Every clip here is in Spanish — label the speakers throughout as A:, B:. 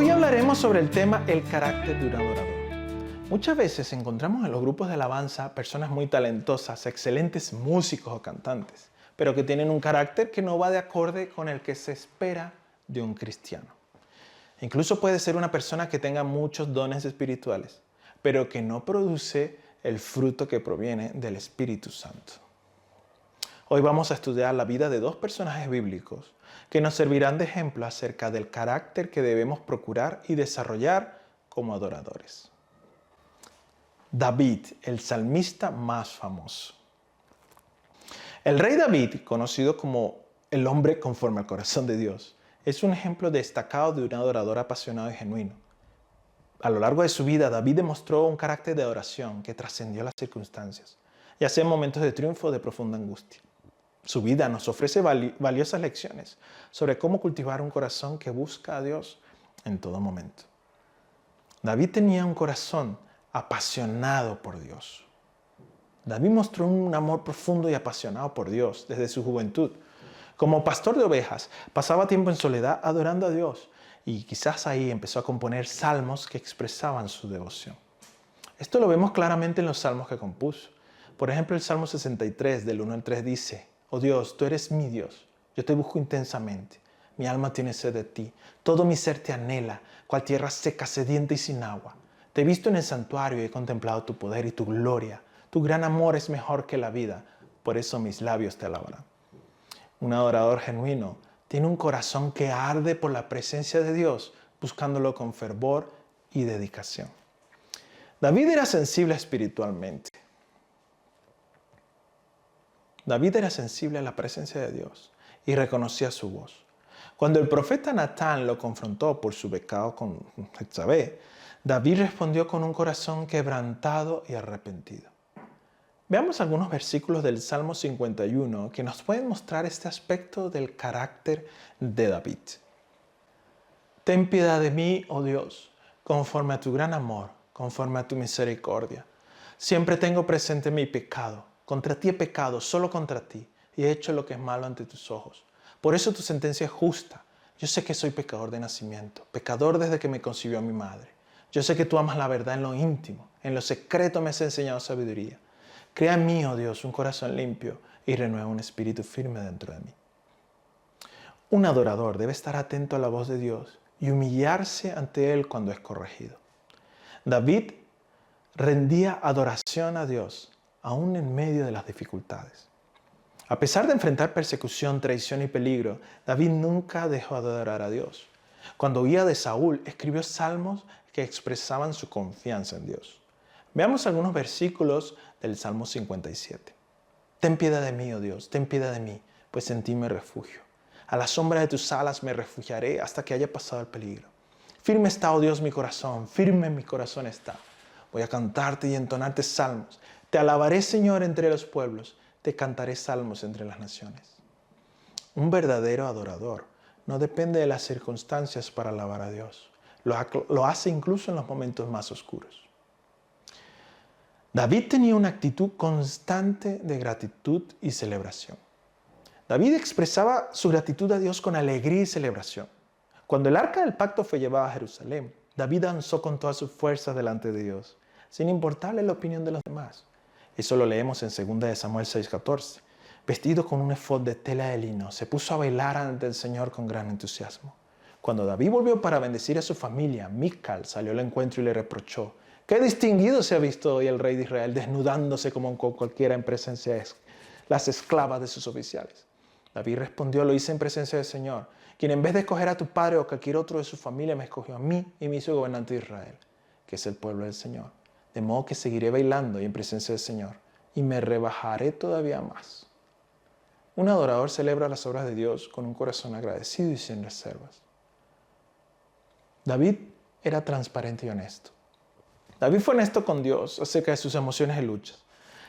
A: Hoy hablaremos sobre el tema el carácter de un adorador. Muchas veces encontramos en los grupos de alabanza personas muy talentosas, excelentes músicos o cantantes, pero que tienen un carácter que no va de acorde con el que se espera de un cristiano. Incluso puede ser una persona que tenga muchos dones espirituales, pero que no produce el fruto que proviene del Espíritu Santo. Hoy vamos a estudiar la vida de dos personajes bíblicos que nos servirán de ejemplo acerca del carácter que debemos procurar y desarrollar como adoradores. David, el salmista más famoso. El rey David, conocido como el hombre conforme al corazón de Dios, es un ejemplo destacado de un adorador apasionado y genuino. A lo largo de su vida, David demostró un carácter de adoración que trascendió las circunstancias, ya sea en momentos de triunfo o de profunda angustia. Su vida nos ofrece valiosas lecciones sobre cómo cultivar un corazón que busca a Dios en todo momento. David tenía un corazón apasionado por Dios. David mostró un amor profundo y apasionado por Dios desde su juventud. Como pastor de ovejas, pasaba tiempo en soledad adorando a Dios y quizás ahí empezó a componer salmos que expresaban su devoción. Esto lo vemos claramente en los salmos que compuso. Por ejemplo, el Salmo 63, del 1 al 3 dice: «Oh Dios, tú eres mi Dios, yo te busco intensamente. Mi alma tiene sed de ti, todo mi ser te anhela, cual tierra seca, sedienta y sin agua. Te he visto en el santuario y he contemplado tu poder y tu gloria. Tu gran amor es mejor que la vida, por eso mis labios te alabarán». Un adorador genuino tiene un corazón que arde por la presencia de Dios, buscándolo con fervor y dedicación. David era sensible espiritualmente. David era sensible a la presencia de Dios y reconocía su voz. Cuando el profeta Natán lo confrontó por su pecado con Betsabé, David respondió con un corazón quebrantado y arrepentido. Veamos algunos versículos del Salmo 51 que nos pueden mostrar este aspecto del carácter de David. Ten piedad de mí, oh Dios, conforme a tu gran amor, conforme a tu misericordia. Siempre tengo presente mi pecado. Contra ti he pecado, solo contra ti, y he hecho lo que es malo ante tus ojos. Por eso tu sentencia es justa. Yo sé que soy pecador de nacimiento, pecador desde que me concibió mi madre. Yo sé que tú amas la verdad en lo íntimo, en lo secreto me has enseñado sabiduría. Crea en mí, oh Dios, un corazón limpio y renueva un espíritu firme dentro de mí. Un adorador debe estar atento a la voz de Dios y humillarse ante Él cuando es corregido. David rendía adoración a Dios aún en medio de las dificultades. A pesar de enfrentar persecución, traición y peligro, David nunca dejó de adorar a Dios. Cuando huía de Saúl, escribió salmos que expresaban su confianza en Dios. Veamos algunos versículos del Salmo 57. Ten piedad de mí, oh Dios, ten piedad de mí, pues en ti me refugio. A la sombra de tus alas me refugiaré hasta que haya pasado el peligro. Firme está, oh Dios, mi corazón, firme mi corazón está. Voy a cantarte y entonarte salmos. Te alabaré, Señor, entre los pueblos. Te cantaré salmos entre las naciones. Un verdadero adorador no depende de las circunstancias para alabar a Dios. Lo hace incluso en los momentos más oscuros. David tenía una actitud constante de gratitud y celebración. David expresaba su gratitud a Dios con alegría y celebración. Cuando el arca del pacto fue llevada a Jerusalén, David danzó con todas sus fuerzas delante de Dios, sin importarle la opinión de los demás. Eso lo leemos en 2 Samuel 6:14. Vestido con un efod de tela de lino, se puso a bailar ante el Señor con gran entusiasmo. Cuando David volvió para bendecir a su familia, Mical salió al encuentro y le reprochó: «Qué distinguido se ha visto hoy el rey de Israel, desnudándose como cualquiera en presencia de las esclavas de sus oficiales». David respondió: «Lo hice en presencia del Señor, quien en vez de escoger a tu padre o a cualquier otro de su familia, me escogió a mí y me hizo gobernante de Israel, que es el pueblo del Señor. De modo que seguiré bailando y en presencia del Señor, y me rebajaré todavía más». Un adorador celebra las obras de Dios con un corazón agradecido y sin reservas. David era transparente y honesto. David fue honesto con Dios acerca de sus emociones y luchas.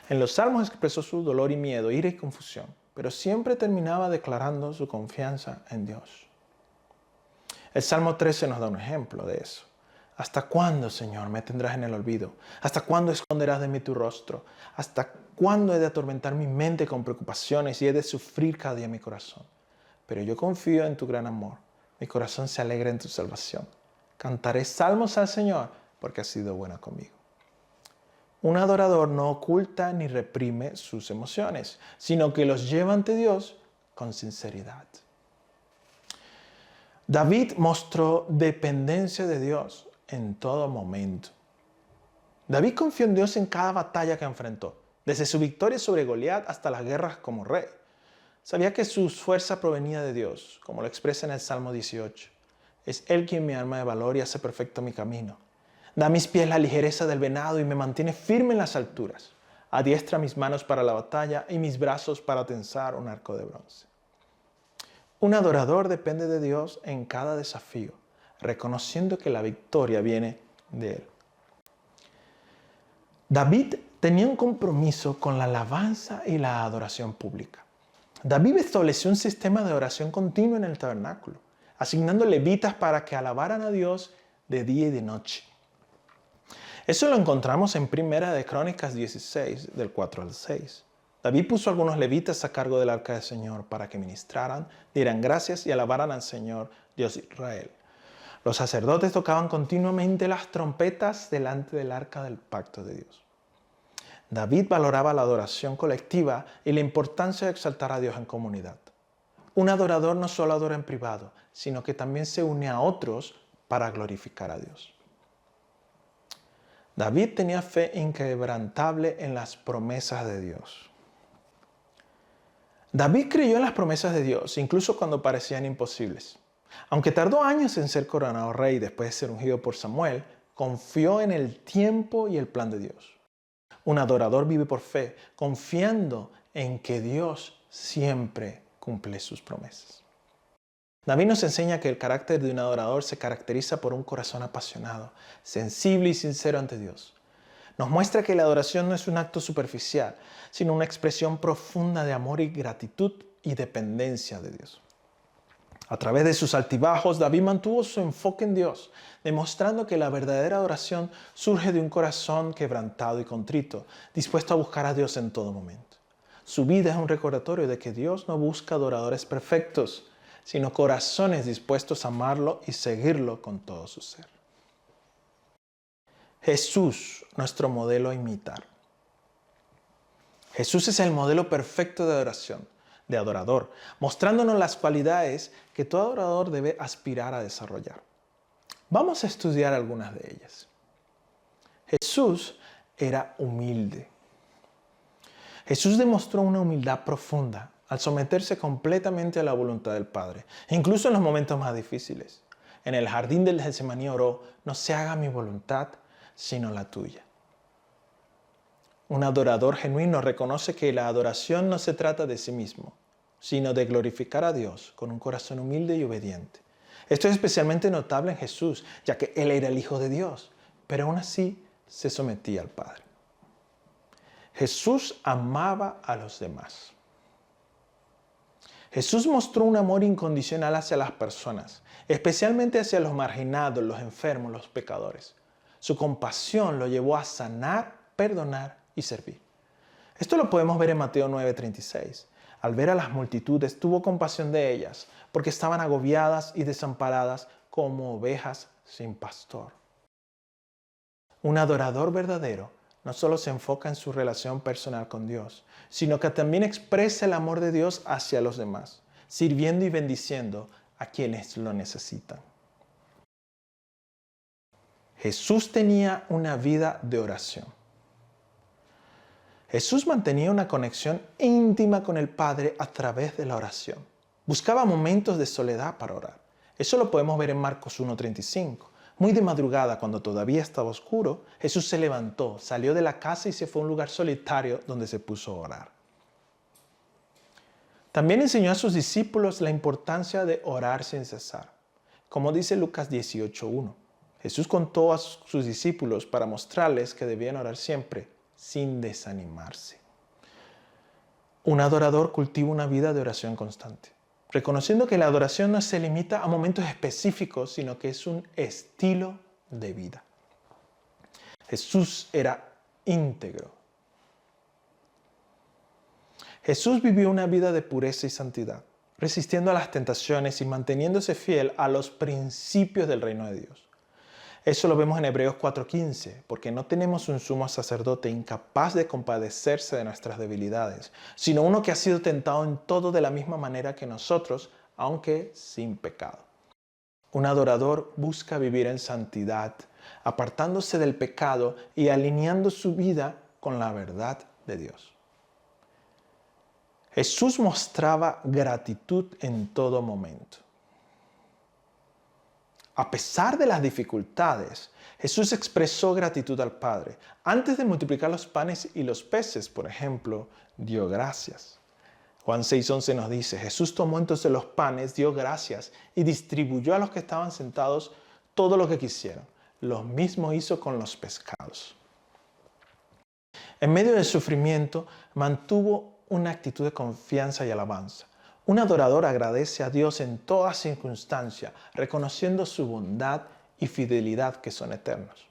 A: En los salmos expresó su dolor y miedo, ira y confusión, pero siempre terminaba declarando su confianza en Dios. El Salmo 13 nos da un ejemplo de eso. ¿Hasta cuándo, Señor, me tendrás en el olvido? ¿Hasta cuándo esconderás de mí tu rostro? ¿Hasta cuándo he de atormentar mi mente con preocupaciones y he de sufrir cada día mi corazón? Pero yo confío en tu gran amor. Mi corazón se alegra en tu salvación. Cantaré salmos al Señor porque ha sido bueno conmigo. Un adorador no oculta ni reprime sus emociones, sino que los lleva ante Dios con sinceridad. David mostró dependencia de Dios en todo momento. David confió en Dios en cada batalla que enfrentó, desde su victoria sobre Goliat hasta las guerras como rey. Sabía que su fuerza provenía de Dios, como lo expresa en el Salmo 18. Es Él quien me arma de valor y hace perfecto mi camino. Da a mis pies la ligereza del venado y me mantiene firme en las alturas. Adiestra mis manos para la batalla y mis brazos para tensar un arco de bronce. Un adorador depende de Dios en cada desafío, reconociendo que la victoria viene de Él. David tenía un compromiso con la alabanza y la adoración pública. David estableció un sistema de oración continua en el tabernáculo, asignando levitas para que alabaran a Dios de día y de noche. Eso lo encontramos en Primera de Crónicas 16, del 4 al 6. David puso a algunos levitas a cargo del arca del Señor para que ministraran, dieran gracias y alabaran al Señor, Dios de Israel. Los sacerdotes tocaban continuamente las trompetas delante del arca del pacto de Dios. David valoraba la adoración colectiva y la importancia de exaltar a Dios en comunidad. Un adorador no solo adora en privado, sino que también se une a otros para glorificar a Dios. David tenía fe inquebrantable en las promesas de Dios. David creyó en las promesas de Dios, incluso cuando parecían imposibles. Aunque tardó años en ser coronado rey después de ser ungido por Samuel, confió en el tiempo y el plan de Dios. Un adorador vive por fe, confiando en que Dios siempre cumple sus promesas. David nos enseña que el carácter de un adorador se caracteriza por un corazón apasionado, sensible y sincero ante Dios. Nos muestra que la adoración no es un acto superficial, sino una expresión profunda de amor y gratitud y dependencia de Dios. A través de sus altibajos, David mantuvo su enfoque en Dios, demostrando que la verdadera adoración surge de un corazón quebrantado y contrito, dispuesto a buscar a Dios en todo momento. Su vida es un recordatorio de que Dios no busca adoradores perfectos, sino corazones dispuestos a amarlo y seguirlo con todo su ser. Jesús, nuestro modelo a imitar. Jesús es el modelo perfecto de adoración, de adorador, mostrándonos las cualidades que todo adorador debe aspirar a desarrollar. Vamos a estudiar algunas de ellas. Jesús era humilde. Jesús demostró una humildad profunda al someterse completamente a la voluntad del Padre, incluso en los momentos más difíciles. En el jardín del Getsemaní oró: no se haga mi voluntad, sino la tuya. Un adorador genuino reconoce que la adoración no se trata de sí mismo, sino de glorificar a Dios con un corazón humilde y obediente. Esto es especialmente notable en Jesús, ya que Él era el Hijo de Dios, pero aún así se sometía al Padre. Jesús amaba a los demás. Jesús mostró un amor incondicional hacia las personas, especialmente hacia los marginados, los enfermos, los pecadores. Su compasión lo llevó a sanar, perdonar y servir. Esto lo podemos ver en Mateo 9:36. Al ver a las multitudes, tuvo compasión de ellas, porque estaban agobiadas y desamparadas como ovejas sin pastor. Un adorador verdadero no solo se enfoca en su relación personal con Dios, sino que también expresa el amor de Dios hacia los demás, sirviendo y bendiciendo a quienes lo necesitan. Jesús tenía una vida de oración. Jesús mantenía una conexión íntima con el Padre a través de la oración. Buscaba momentos de soledad para orar. Eso lo podemos ver en Marcos 1:35. Muy de madrugada, cuando todavía estaba oscuro, Jesús se levantó, salió de la casa y se fue a un lugar solitario donde se puso a orar. También enseñó a sus discípulos la importancia de orar sin cesar. Como dice Lucas 18:1, Jesús contó a sus discípulos para mostrarles que debían orar siempre, sin desanimarse. Un adorador cultiva una vida de oración constante, reconociendo que la adoración no se limita a momentos específicos, sino que es un estilo de vida. Jesús era íntegro. Jesús vivió una vida de pureza y santidad, resistiendo a las tentaciones y manteniéndose fiel a los principios del reino de Dios. Eso lo vemos en Hebreos 4:15, porque no tenemos un sumo sacerdote incapaz de compadecerse de nuestras debilidades, sino uno que ha sido tentado en todo de la misma manera que nosotros, aunque sin pecado. Un adorador busca vivir en santidad, apartándose del pecado y alineando su vida con la verdad de Dios. Jesús mostraba gratitud en todo momento. A pesar de las dificultades, Jesús expresó gratitud al Padre. Antes de multiplicar los panes y los peces, por ejemplo, dio gracias. Juan 6:11 nos dice, Jesús tomó entonces los panes, dio gracias y distribuyó a los que estaban sentados todo lo que quisieron. Lo mismo hizo con los pescados. En medio del sufrimiento, mantuvo una actitud de confianza y alabanza. Un adorador agradece a Dios en toda circunstancia, reconociendo su bondad y fidelidad que son eternos.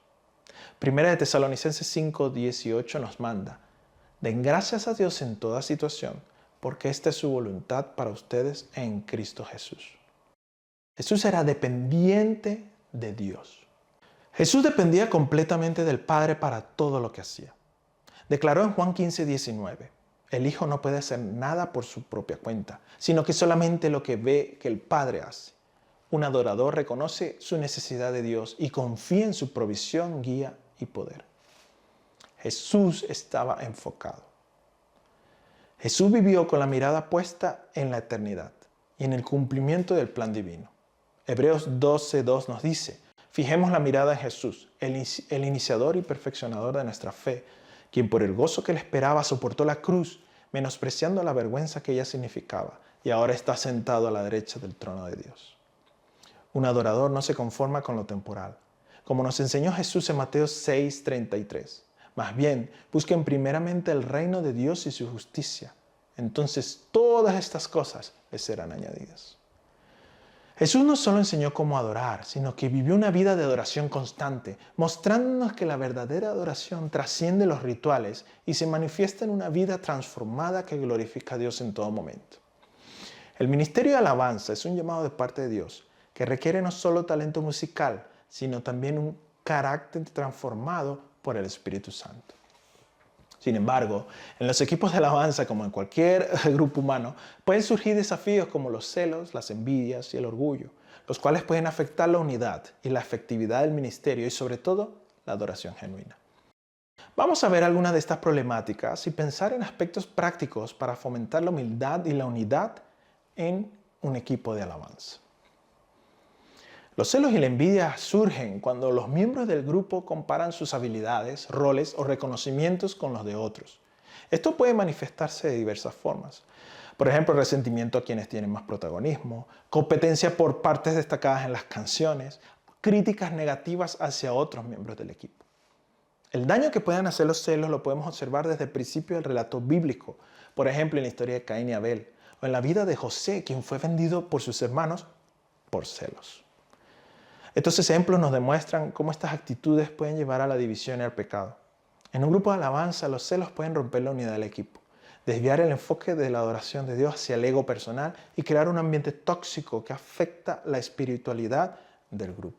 A: Primera de Tesalonicenses 5:18 nos manda, den gracias a Dios en toda situación, porque esta es su voluntad para ustedes en Cristo Jesús. Jesús era dependiente de Dios. Jesús dependía completamente del Padre para todo lo que hacía. Declaró en Juan 15:19, el Hijo no puede hacer nada por su propia cuenta, sino que solamente lo que ve que el Padre hace. Un adorador reconoce su necesidad de Dios y confía en su provisión, guía y poder. Jesús estaba enfocado. Jesús vivió con la mirada puesta en la eternidad y en el cumplimiento del plan divino. Hebreos 12:2 nos dice, fijemos la mirada en Jesús, el iniciador y perfeccionador de nuestra fe, quien por el gozo que le esperaba soportó la cruz, menospreciando la vergüenza que ella significaba, y ahora está sentado a la derecha del trono de Dios. Un adorador no se conforma con lo temporal, como nos enseñó Jesús en Mateo 6:33. Más bien, busquen primeramente el reino de Dios y su justicia. Entonces todas estas cosas les serán añadidas. Jesús no solo enseñó cómo adorar, sino que vivió una vida de adoración constante, mostrándonos que la verdadera adoración trasciende los rituales y se manifiesta en una vida transformada que glorifica a Dios en todo momento. El ministerio de alabanza es un llamado de parte de Dios que requiere no solo talento musical, sino también un carácter transformado por el Espíritu Santo. Sin embargo, en los equipos de alabanza, como en cualquier grupo humano, pueden surgir desafíos como los celos, las envidias y el orgullo, los cuales pueden afectar la unidad y la efectividad del ministerio y sobre todo la adoración genuina. Vamos a ver algunas de estas problemáticas y pensar en aspectos prácticos para fomentar la humildad y la unidad en un equipo de alabanza. Los celos y la envidia surgen cuando los miembros del grupo comparan sus habilidades, roles o reconocimientos con los de otros. Esto puede manifestarse de diversas formas. Por ejemplo, resentimiento a quienes tienen más protagonismo, competencia por partes destacadas en las canciones, críticas negativas hacia otros miembros del equipo. El daño que pueden hacer los celos lo podemos observar desde el principio del relato bíblico, por ejemplo en la historia de Caín y Abel, o en la vida de José, quien fue vendido por sus hermanos por celos. Estos ejemplos nos demuestran cómo estas actitudes pueden llevar a la división y al pecado. En un grupo de alabanza, los celos pueden romper la unidad del equipo, desviar el enfoque de la adoración de Dios hacia el ego personal y crear un ambiente tóxico que afecta la espiritualidad del grupo.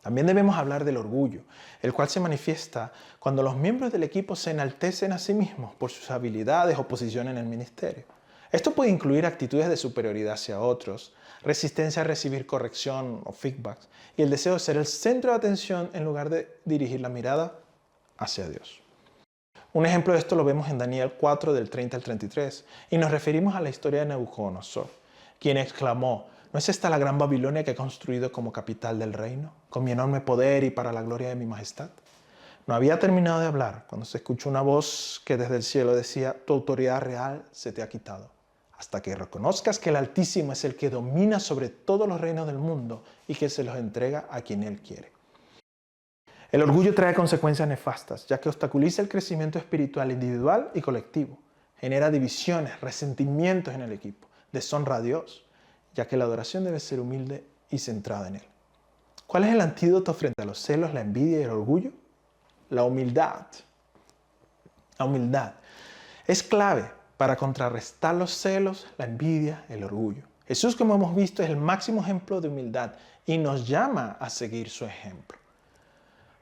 A: También debemos hablar del orgullo, el cual se manifiesta cuando los miembros del equipo se enaltecen a sí mismos por sus habilidades o posición en el ministerio. Esto puede incluir actitudes de superioridad hacia otros, resistencia a recibir corrección o feedback y el deseo de ser el centro de atención en lugar de dirigir la mirada hacia Dios. Un ejemplo de esto lo vemos en Daniel 4 del 30 al 33 y nos referimos a la historia de Nabucodonosor, quien exclamó, ¿no es esta la gran Babilonia que he construido como capital del reino, con mi enorme poder y para la gloria de mi majestad? No había terminado de hablar cuando se escuchó una voz que desde el cielo decía, tu autoridad real se te ha quitado, hasta que reconozcas que el Altísimo es el que domina sobre todos los reinos del mundo y que se los entrega a quien Él quiere. El orgullo trae consecuencias nefastas, ya que obstaculiza el crecimiento espiritual individual y colectivo. Genera divisiones, resentimientos en el equipo, deshonra a Dios, ya que la adoración debe ser humilde y centrada en Él. ¿Cuál es el antídoto frente a los celos, la envidia y el orgullo? La humildad. La humildad es clave para contrarrestar los celos, la envidia, el orgullo. Jesús, como hemos visto, es el máximo ejemplo de humildad y nos llama a seguir su ejemplo.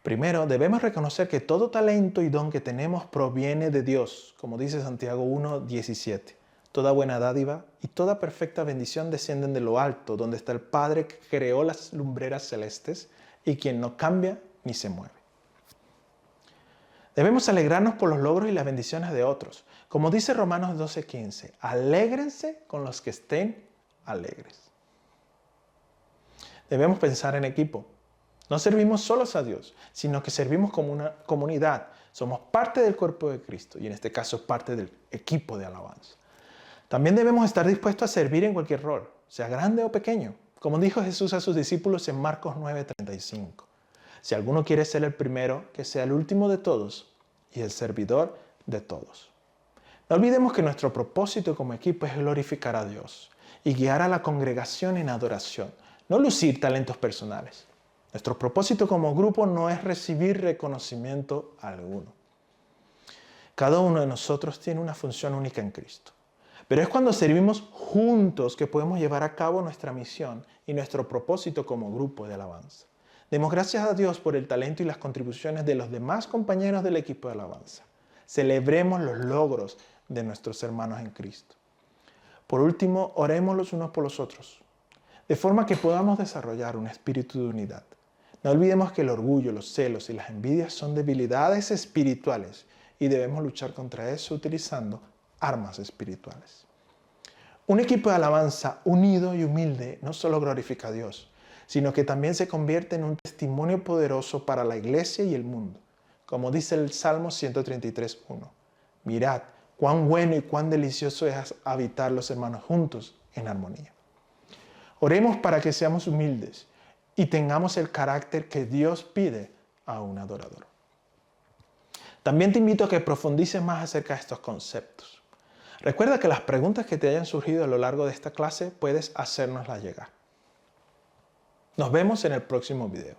A: Primero, debemos reconocer que todo talento y don que tenemos proviene de Dios, como dice Santiago 1:17. Toda buena dádiva y toda perfecta bendición descienden de lo alto, donde está el Padre que creó las lumbreras celestes y quien no cambia ni se mueve. Debemos alegrarnos por los logros y las bendiciones de otros. Como dice Romanos 12:15, alégrense con los que estén alegres. Debemos pensar en equipo. No servimos solos a Dios, sino que servimos como una comunidad. Somos parte del cuerpo de Cristo y en este caso parte del equipo de alabanza. También debemos estar dispuestos a servir en cualquier rol, sea grande o pequeño, como dijo Jesús a sus discípulos en Marcos 9:35. Si alguno quiere ser el primero, que sea el último de todos y el servidor de todos. No olvidemos que nuestro propósito como equipo es glorificar a Dios y guiar a la congregación en adoración, no lucir talentos personales. Nuestro propósito como grupo no es recibir reconocimiento alguno. Cada uno de nosotros tiene una función única en Cristo. Pero es cuando servimos juntos que podemos llevar a cabo nuestra misión y nuestro propósito como grupo de alabanza. Demos gracias a Dios por el talento y las contribuciones de los demás compañeros del equipo de alabanza. Celebremos los logros de nuestros hermanos en Cristo. Por último, oremos los unos por los otros, de forma que podamos desarrollar un espíritu de unidad. No olvidemos que el orgullo, los celos y las envidias son debilidades espirituales y debemos luchar contra eso utilizando armas espirituales. Un equipo de alabanza unido y humilde no solo glorifica a Dios, sino que también se convierte en un testimonio poderoso para la iglesia y el mundo. Como dice el Salmo 133:1. Mirad cuán bueno y cuán delicioso es habitar los hermanos juntos en armonía. Oremos para que seamos humildes y tengamos el carácter que Dios pide a un adorador. También te invito a que profundices más acerca de estos conceptos. Recuerda que las preguntas que te hayan surgido a lo largo de esta clase puedes hacérnoslas llegar. Nos vemos en el próximo video.